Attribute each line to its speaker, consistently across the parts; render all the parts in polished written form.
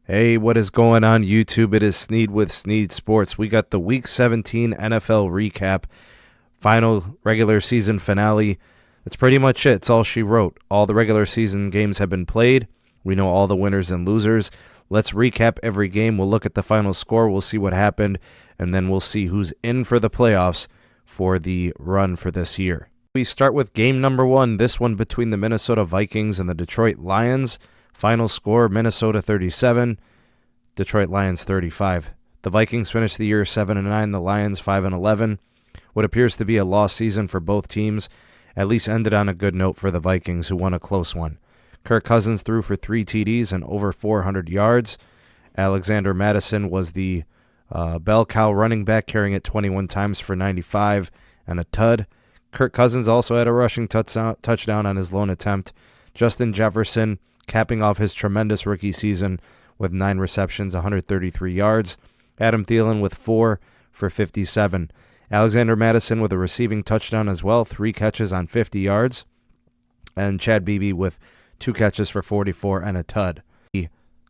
Speaker 1: Hey, what is going on YouTube? It is Sneed with Sneed Sports. We got the Week 17 NFL recap, final regular season finale. That's pretty much it. It's all she wrote. All the regular season games have been played. We know all the winners and losers. Let's recap every game. We'll look at the final score. We'll see what happened, and then we'll see who's in for the playoffs for the run for this year. We start with game number one, this one between the Minnesota Vikings and the Detroit Lions. Final score, Minnesota 37, Detroit Lions 35. The Vikings finished the year 7-9, the Lions 5-11. What appears to be a lost season for both teams at least ended on a good note for the Vikings, who won a close one. Kirk Cousins threw for 3 TDs and over 400 yards. Alexander Mattison was the bell cow running back, carrying it 21 times for 95 and a tud. Kirk Cousins also had a rushing touchdown on his lone attempt. Justin Jefferson capping off his tremendous rookie season with 9 receptions, 133 yards. Adam Thielen with 4 for 57. Alexander Mattison with a receiving touchdown as well, 3 catches on 50 yards. And Chad Beebe with 2 catches for 44 and a tud. The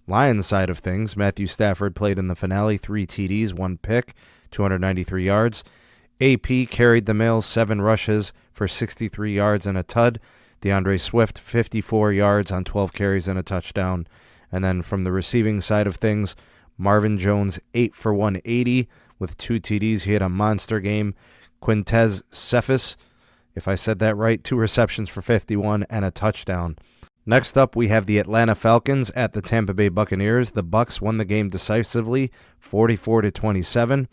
Speaker 1: Lions side of things, Matthew Stafford played in the finale, 3 TDs, 1 pick, 293 yards. AP carried the mail, 7 rushes for 63 yards and a tud. DeAndre Swift, 54 yards on 12 carries and a touchdown. And then from the receiving side of things, Marvin Jones, 8 for 180 with 2 TDs. He had a monster game. Quintez Cephas, if I said that right, 2 receptions for 51 and a touchdown. Next up, we have the Atlanta Falcons at the Tampa Bay Buccaneers. The Bucs won the game decisively, 44-27.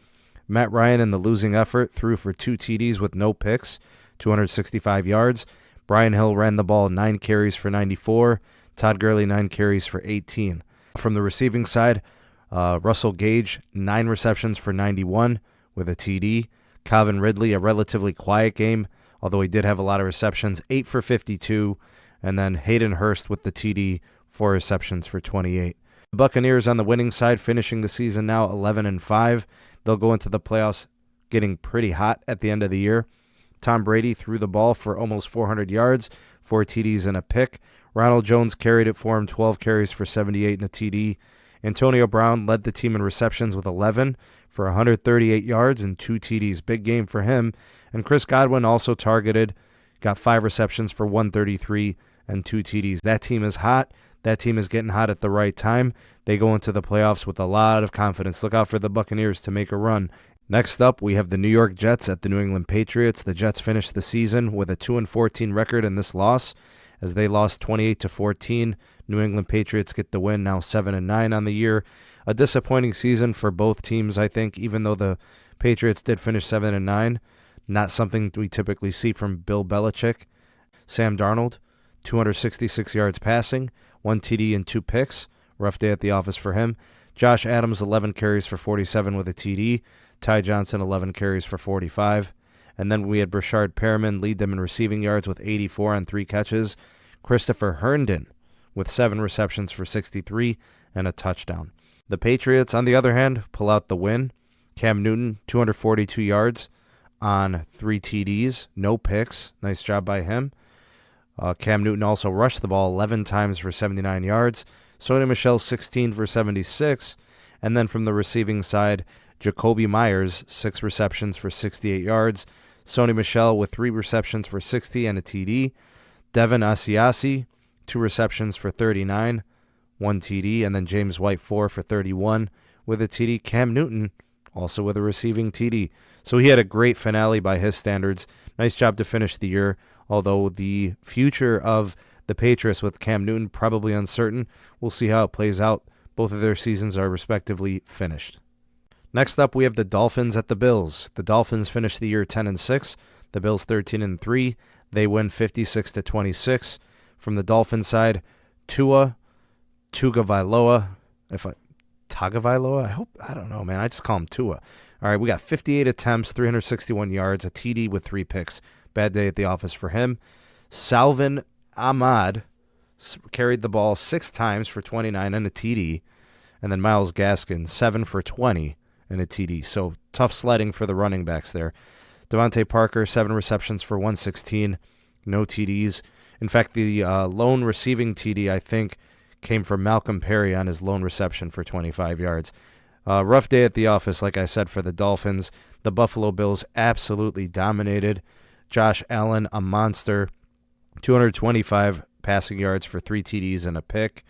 Speaker 1: Matt Ryan in the losing effort threw for 2 TDs with no picks, 265 yards. Brian Hill ran the ball 9 carries for 94. Todd Gurley 9 carries for 18. From the receiving side, Russell Gage 9 receptions for 91 with a TD. Calvin Ridley, a relatively quiet game, although he did have a lot of receptions, 8 for 52. And then Hayden Hurst with the TD, 4 receptions for 28. The Buccaneers on the winning side, finishing the season now 11-5. They'll go into the playoffs getting pretty hot at the end of the year. Tom Brady threw the ball for almost 400 yards, 4 TDs and a pick. Ronald Jones carried it for him, 12 carries for 78 and a TD. Antonio Brown led the team in receptions with 11 for 138 yards and 2 TDs. Big game for him. And Chris Godwin also targeted, got 5 receptions for 133 and 2 TDs. That team is hot. That team is getting hot at the right time. They go into the playoffs with a lot of confidence. Look out for the Buccaneers to make a run. Next up, we have the New York Jets at the New England Patriots. The Jets finished the season with a 2-14 record in this loss, as they lost 28-14. New England Patriots get the win, now 7-9 on the year. A disappointing season for both teams, I think, even though the Patriots did finish 7-9. Not something we typically see from Bill Belichick. Sam Darnold, 266 yards passing, 1 TD and 2 picks. Rough day at the office for him. Josh Adams, 11 carries for 47 with a TD. Ty Johnson, 11 carries for 45. And then we had Brashard Perriman lead them in receiving yards with 84 on 3 catches. Christopher Herndon with 7 receptions for 63 and a touchdown. The Patriots, on the other hand, pull out the win. Cam Newton, 242 yards on 3 TDs, no picks. Nice job by him. Cam Newton also rushed the ball 11 times for 79 yards. Sony Michel, 16 for 76. And then from the receiving side, Jacoby Myers, 6 receptions for 68 yards. Sony Michel with 3 receptions for 60 and a TD. Devin Asiasi, 2 receptions for 39, 1 TD. And then James White, 4 for 31 with a TD. Cam Newton also with a receiving TD. So he had a great finale by his standards. Nice job to finish the year, although the future of the Patriots with Cam Newton probably uncertain. We'll see how it plays out. Both of their seasons are respectively finished. Next up, we have the Dolphins at the Bills. The Dolphins finished the year 10-6. The Bills 13-3. They win 56-26. From the Dolphins side, Tagovailoa. I don't know, man. I just call him Tua. All right, we got 58 attempts, 361 yards, a TD with 3 picks. Bad day at the office for him. Salvin Ahmad carried the ball 6 times for 29 and a TD. And then Myles Gaskin, 7 for 20 and a TD. So tough sledding for the running backs there. Devontae Parker, 7 receptions for 116, no TDs. In fact, the lone receiving TD, I think, came from Malcolm Perry on his lone reception for 25 yards. Rough day at the office, like I said, for the Dolphins. The Buffalo Bills absolutely dominated. Josh Allen, a monster, 225 passing yards for 3 TDs and a pick.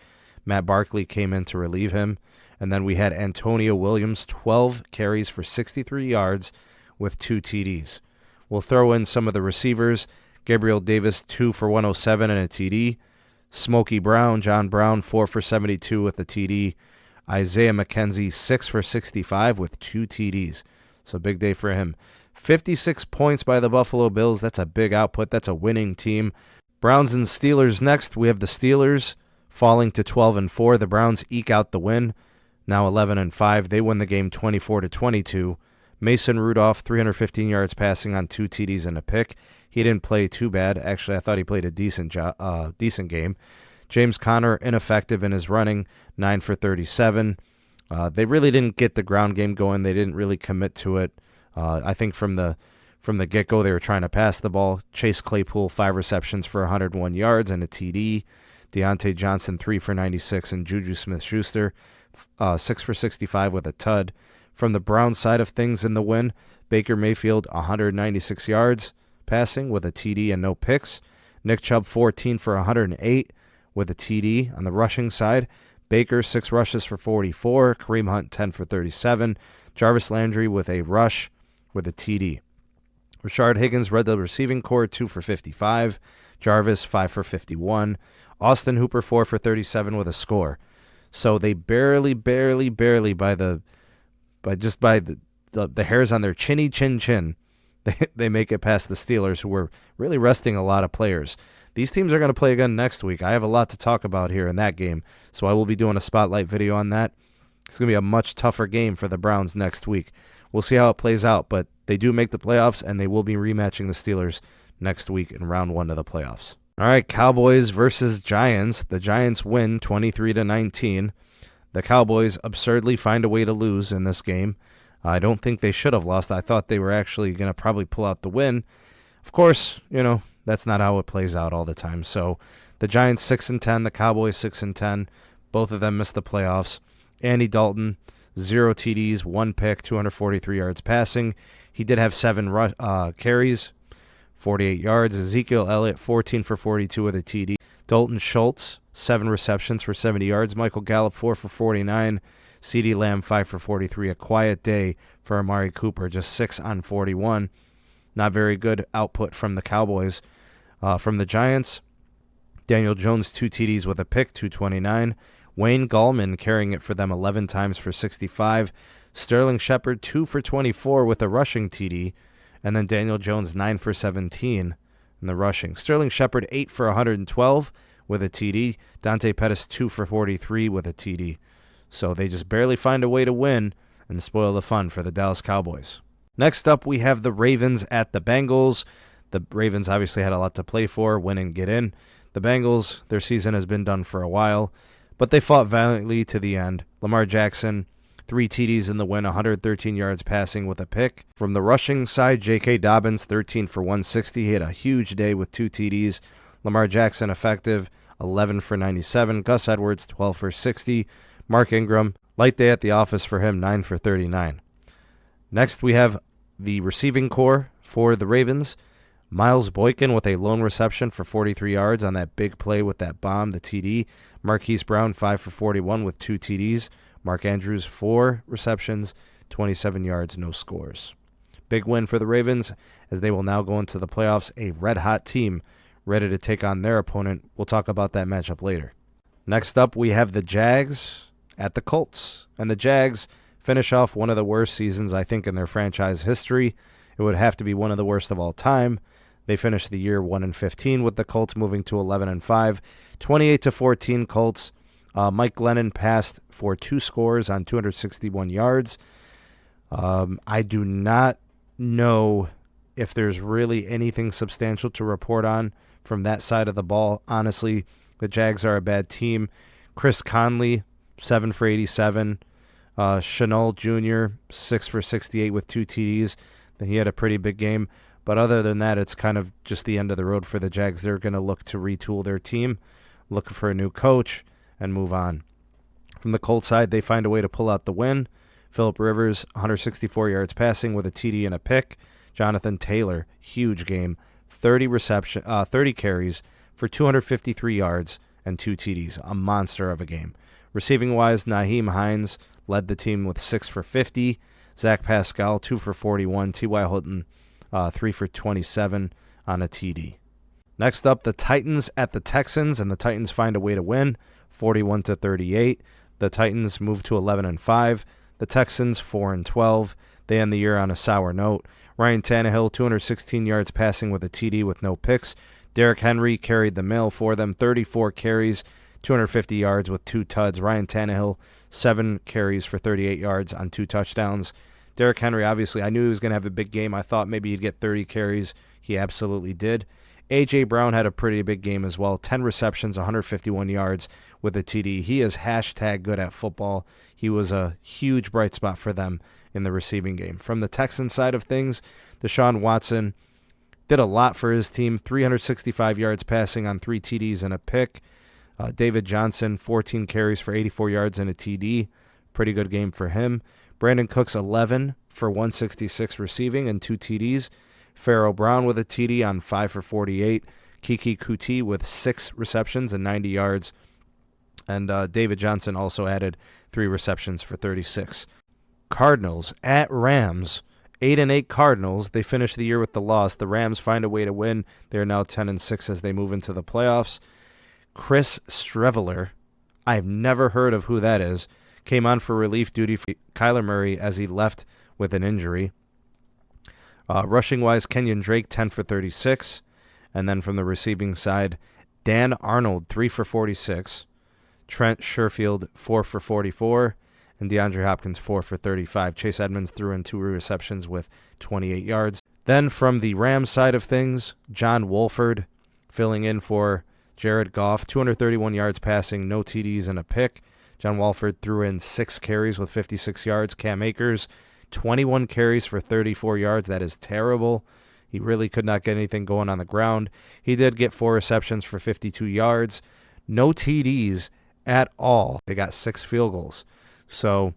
Speaker 1: Matt Barkley came in to relieve him. And then we had Antonio Williams, 12 carries for 63 yards with 2 TDs. We'll throw in some of the receivers. Gabriel Davis, 2 for 107 and a TD. Smokey Brown, John Brown, 4 for 72 with a TD. Isaiah McKenzie, 6 for 65 with 2 TDs. So big day for him. 56 points by the Buffalo Bills. That's a big output. That's a winning team. Browns and Steelers next. We have the Steelers falling to 12-4. The Browns eke out the win. Now 11-5. They win the game 24-22. Mason Rudolph, 315 yards passing on 2 TDs and a pick. He didn't play too bad. Actually, I thought he played a decent game. James Conner, ineffective in his running, 9 for 37. They really didn't get the ground game going. They didn't really commit to it. I think from the get-go, they were trying to pass the ball. Chase Claypool, 5 receptions for 101 yards and a TD. Deontay Johnson, 3 for 96. And Juju Smith-Schuster, 6 for 65 with a tud. From the Browns side of things in the win, Baker Mayfield, 196 yards passing with a TD and no picks. Nick Chubb, 14 for 108 with a TD. On the rushing side, Baker, 6 rushes for 44. Kareem Hunt, 10 for 37. Jarvis Landry with a rush with a TD. Rashard Higgins led the receiving corps, 2 for 55. Jarvis, 5 for 51. Austin Hooper, 4 for 37 with a score. So they barely by the hairs on their chin, they make it past the Steelers, who were really resting a lot of players. These teams are going to play again next week. I have a lot to talk about here in that game, so I will be doing a spotlight video on that. It's going to be a much tougher game for the Browns next week. We'll see how it plays out, but they do make the playoffs, and they will be rematching the Steelers next week in round 1 of the playoffs. All right, Cowboys versus Giants. The Giants win 23-19. The Cowboys absurdly find a way to lose in this game. I don't think they should have lost. I thought they were actually going to probably pull out the win. Of course, that's not how it plays out all the time. So the Giants 6-10, the Cowboys 6-10. Both of them missed the playoffs. Andy Dalton, 0 TDs, 1 pick, 243 yards passing. He did have 7 carries, 48 yards. Ezekiel Elliott, 14 for 42 with a TD. Dalton Schultz, 7 receptions for 70 yards. Michael Gallup, 4 for 49. CeeDee Lamb, 5 for 43. A quiet day for Amari Cooper, just 6 on 41. Not very good output from the Cowboys. From the Giants, Daniel Jones, 2 TDs with a pick, 229. Wayne Gallman carrying it for them 11 times for 65. Sterling Shepard, 2 for 24 with a rushing TD. And then Daniel Jones, 9 for 17 in the rushing. Sterling Shepard, 8 for 112 with a TD. Dante Pettis, 2 for 43 with a TD. So they just barely find a way to win and spoil the fun for the Dallas Cowboys. Next up, we have the Ravens at the Bengals. The Ravens obviously had a lot to play for, win and get in. The Bengals, their season has been done for a while, but they fought valiantly to the end. Lamar Jackson, 3 TDs in the win, 113 yards passing with a pick. From the rushing side, J.K. Dobbins, 13 for 160. He had a huge day with 2 TDs. Lamar Jackson effective, 11 for 97. Gus Edwards, 12 for 60. Mark Ingram, light day at the office for him, 9 for 39. Next, we have the receiving corps for the Ravens. Miles Boykin with a lone reception for 43 yards on that big play with that bomb, the TD. Marquise Brown, 5 for 41 with 2 TDs. Mark Andrews, 4 receptions, 27 yards, no scores. Big win for the Ravens as they will now go into the playoffs, a red-hot team ready to take on their opponent. We'll talk about that matchup later. Next up, we have the Jags at the Colts. And the Jags finish off one of the worst seasons, I think, in their franchise history. It would have to be one of the worst of all time. They finished the year 1-15 with the Colts, moving to 11-5. 28-14 Colts. Mike Glennon passed for 2 scores on 261 yards. I do not know if there's really anything substantial to report on from that side of the ball. Honestly, the Jags are a bad team. Chris Conley, 7 for 87. Shenault Jr., 6 for 68 with 2 TDs. He had a pretty big game. But other than that, it's kind of just the end of the road for the Jags. They're going to look to retool their team, look for a new coach, and move on. From the Colts side, they find a way to pull out the win. Phillip Rivers, 164 yards passing with a TD and a pick. Jonathan Taylor, huge game, 30 carries for 253 yards and 2 TDs, a monster of a game. Receiving-wise, Nyheim Hines led the team with 6 for 50. Zach Pascal, 2 for 41. T.Y. Hilton, 3 for 27 on a TD. Next up, the Titans at the Texans, and the Titans find a way to win, 41-38. The Titans move to 11-5. The Texans 4-12. They end the year on a sour note. Ryan Tannehill, 216 yards passing with a TD with no picks. Derrick Henry carried the mail for them, 34 carries, 250 yards with 2 tuds. Ryan Tannehill, 7 carries for 38 yards on 2 touchdowns. Derrick Henry, obviously, I knew he was going to have a big game. I thought maybe he'd get 30 carries. He absolutely did. A.J. Brown had a pretty big game as well. 10 receptions, 151 yards with a TD. He is hashtag good at football. He was a huge bright spot for them in the receiving game. From the Texans side of things, Deshaun Watson did a lot for his team. 365 yards passing on 3 TDs and a pick. David Johnson, 14 carries for 84 yards and a TD. Pretty good game for him. Brandon Cooks, 11 for 166 receiving and 2 TDs. Pharaoh Brown with a TD on 5 for 48. Kiki Kuti with 6 receptions and 90 yards. And David Johnson also added 3 receptions for 36. Cardinals at Rams. 8-8 Cardinals. They finish the year with the loss. The Rams find a way to win. They are now 10-6 as they move into the playoffs. Chris Streveler, I've never heard of who that is, came on for relief duty for Kyler Murray as he left with an injury. Rushing-wise, Kenyon Drake, 10 for 36. And then from the receiving side, Dan Arnold, 3 for 46. Trent Sherfield, 4 for 44. And DeAndre Hopkins, 4 for 35. Chase Edmonds threw in 2 receptions with 28 yards. Then from the Rams side of things, John Wolford filling in for Jared Goff, 231 yards passing, no TDs and a pick. John Wolford threw in 6 carries with 56 yards. Cam Akers, 21 carries for 34 yards. That is terrible. He really could not get anything going on the ground. He did get 4 receptions for 52 yards. No TDs at all. They got 6 field goals. So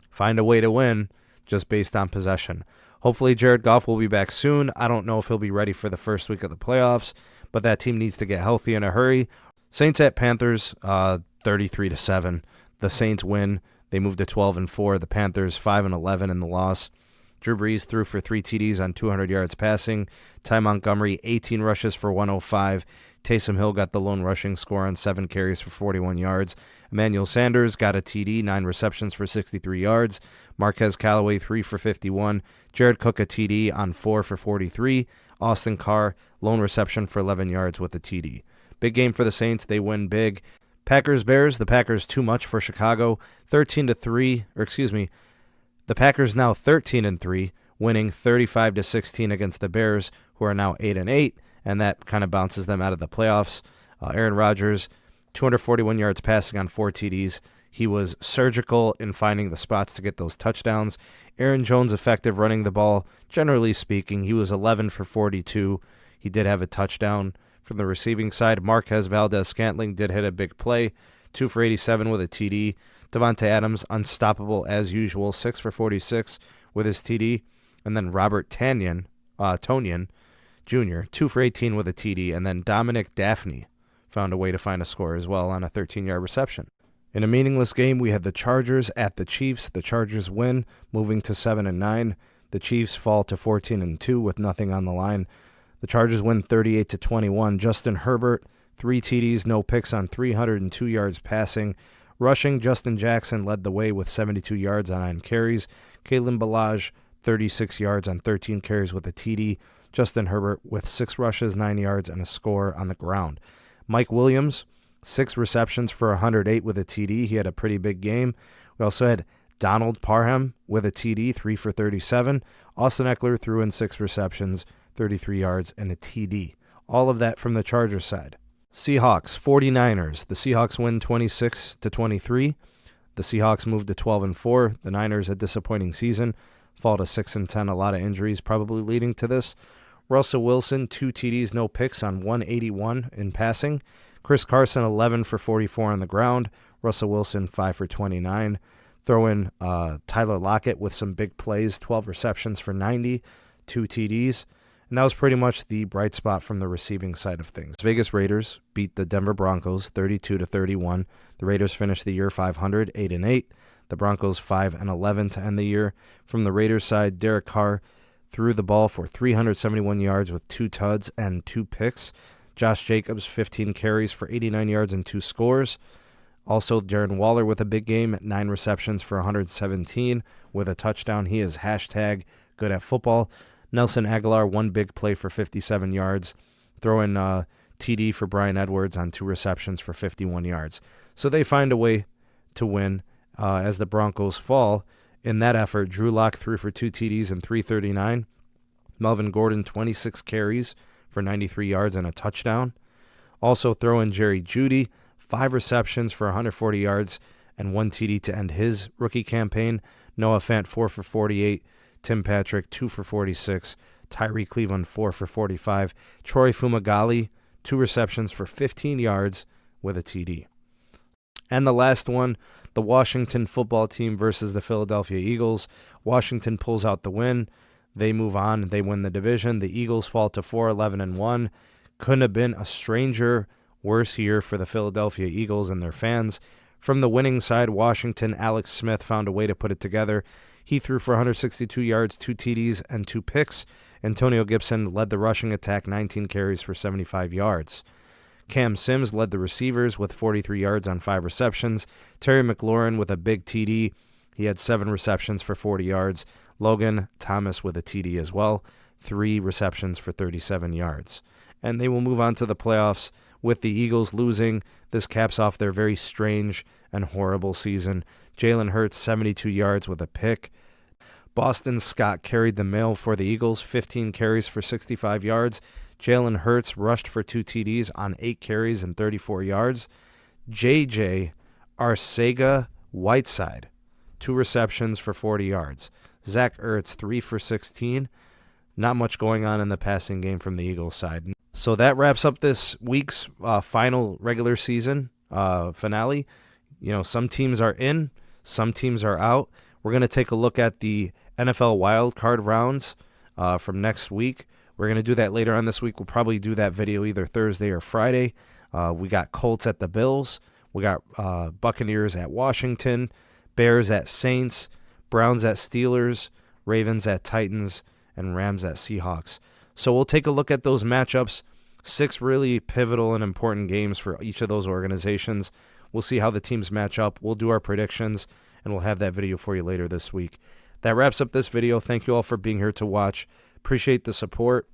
Speaker 1: find a way to win just based on possession. Hopefully Jared Goff will be back soon. I don't know if he'll be ready for the first week of the playoffs, but that team needs to get healthy in a hurry. Saints at Panthers, 33-7. The Saints win. They moved to 12-4. The Panthers 5-11 in the loss. Drew Brees threw for 3 TDs on 200 yards passing. Ty Montgomery, 18 rushes for 105. Taysom Hill got the lone rushing score on 7 carries for 41 yards. Emmanuel Sanders got a TD, 9 receptions for 63 yards. Marquez Callaway, 3 for 51. Jared Cook, a TD on 4 for 43. Austin Carr, lone reception for 11 yards with a TD. Big game for the Saints. They win big. Packers-Bears, the Packers too much for Chicago, 13-3, the Packers now 13-3, winning 35-16 against the Bears, who are now 8-8, and that kind of bounces them out of the playoffs. Aaron Rodgers, 241 yards passing on 4 TDs. He was surgical in finding the spots to get those touchdowns. Aaron Jones effective running the ball, generally speaking. He was 11 for 42. He did have a touchdown. From the receiving side, Marquez Valdez-Scantling did hit a big play, 2 for 87 with a TD. Devontae Adams, unstoppable as usual, 6 for 46 with his TD. And then Robert Tonyan Jr., 2 for 18 with a TD. And then Dominic Daphne found a way to find a score as well on a 13-yard reception. In a meaningless game, we had the Chargers at the Chiefs. The Chargers win, moving to 7-9. The Chiefs fall to 14-2 with nothing on the line. The Chargers win 38-21. Justin Herbert, 3 TDs, no picks on 302 yards passing. Rushing, Justin Jackson led the way with 72 yards on 9 carries. Kalen Ballage, 36 yards on 13 carries with a TD. Justin Herbert with 6 rushes, 9 yards, and a score on the ground. Mike Williams, 6 receptions for 108 with a TD. He had a pretty big game. We also had Donald Parham with a TD, 3 for 37. Austin Eckler threw in 6 receptions, 33 yards, and a TD. All of that from the Chargers side. Seahawks, 49ers. The Seahawks win 26-23. The Seahawks move to 12-4. The Niners, a disappointing season, fall to 6-10. A lot of injuries probably leading to this. Russell Wilson, 2 TDs, no picks on 181 in passing. Chris Carson, 11 for 44 on the ground. Russell Wilson, 5 for 29. Throw in Tyler Lockett with some big plays, 12 receptions for 90, 2 TDs. And that was pretty much the bright spot from the receiving side of things. Vegas Raiders beat the Denver Broncos 32-31. The Raiders finished the year 500, 8-8. The Broncos 5-11 to end the year. From the Raiders side, Derek Carr threw the ball for 371 yards with 2 tuds and 2 picks. Josh Jacobs, 15 carries for 89 yards and 2 scores. Also, Darren Waller with a big game, 9 receptions for 117 with a touchdown. He is hashtag good at football. Nelson Aguilar, 1 big play for 57 yards. Throw in TD for Brian Edwards on 2 receptions for 51 yards. So they find a way to win as the Broncos fall. In that effort, Drew Lock threw for 2 TDs and 339. Melvin Gordon, 26 carries for 93 yards and a touchdown. Also throw in Jerry Jeudy, 5 receptions for 140 yards and 1 TD to end his rookie campaign. Noah Fant, 4 for 48. Tim Patrick, 2 for 46. Tyree Cleveland, 4 for 45. Troy Fumagalli, 2 receptions for 15 yards with a TD. And the last one, the Washington football team versus the Philadelphia Eagles. Washington pulls out the win. They move on. They win the division. The Eagles fall to 4-11-1. Couldn't have been a stranger, worse year for the Philadelphia Eagles and their fans. From the winning side, Washington, Alex Smith found a way to put it together. He threw for 162 yards, 2 TDs, and 2 picks. Antonio Gibson led the rushing attack, 19 carries for 75 yards. Cam Sims led the receivers with 43 yards on 5 receptions. Terry McLaurin with a big TD. He had 7 receptions for 40 yards. Logan Thomas with a TD as well, 3 receptions for 37 yards. And they will move on to the playoffs with the Eagles losing. This caps off their very strange and horrible season. Jalen Hurts, 72 yards with a pick. Boston Scott carried the mail for the Eagles, 15 carries for 65 yards. Jalen Hurts rushed for 2 TDs on 8 carries and 34 yards. J.J. Arcega-Whiteside, 2 receptions for 40 yards. Zach Ertz, 3 for 16. Not much going on in the passing game from the Eagles side. So that wraps up this week's final regular season finale. You know, some teams are in, some teams are out. We're going to take a look at the NFL wildcard rounds from next week. We're going to do that later on this week. We'll probably do that video either Thursday or Friday. We got Colts at the Bills. We got Buccaneers at Washington, Bears at Saints, Browns at Steelers, Ravens at Titans, and Rams at Seahawks. So we'll take a look at those matchups. 6 really pivotal and important games for each of those organizations. We'll see how the teams match up. We'll do our predictions, and we'll have that video for you later this week. That wraps up this video. Thank you all for being here to watch. Appreciate the support.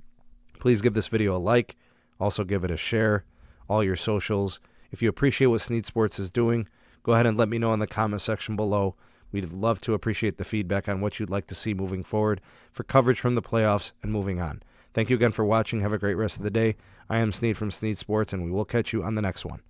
Speaker 1: Please give this video a like. Also give it a share. All your socials. If you appreciate what Sneed Sports is doing, go ahead and let me know in the comment section below. We'd love to appreciate the feedback on what you'd like to see moving forward for coverage from the playoffs and moving on. Thank you again for watching. Have a great rest of the day. I am Sneed from Sneed Sports, and we will catch you on the next one.